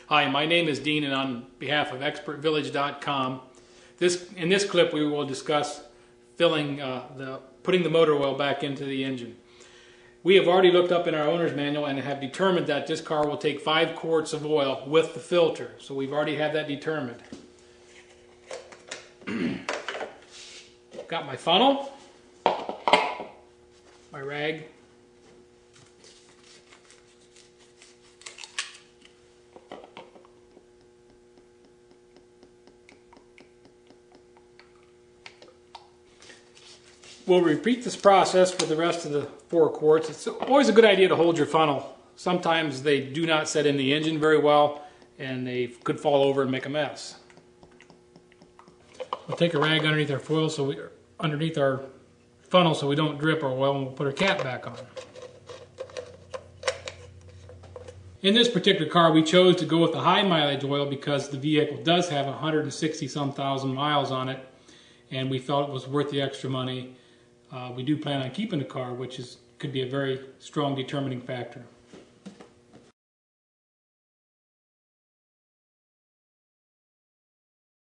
Hi, my name is Dean, and on behalf of ExpertVillage.com, in this clip we will discuss putting the motor oil back into the engine. We have already looked up in our owner's manual and have determined that this car will take 5 quarts of oil with the filter. So we've already had that determined. Got my funnel, my rag, we'll repeat this process for the rest of the 4 quarts. It's always a good idea to hold your funnel. Sometimes they do not set in the engine very well and they could fall over and make a mess. We'll take a rag underneath our funnel so we don't drip our oil, and we'll put our cap back on. In this particular car we chose to go with the high mileage oil because the vehicle does have 160-some thousand miles on it, and we felt it was worth the extra money. We do plan on keeping the car, which could be a very strong determining factor.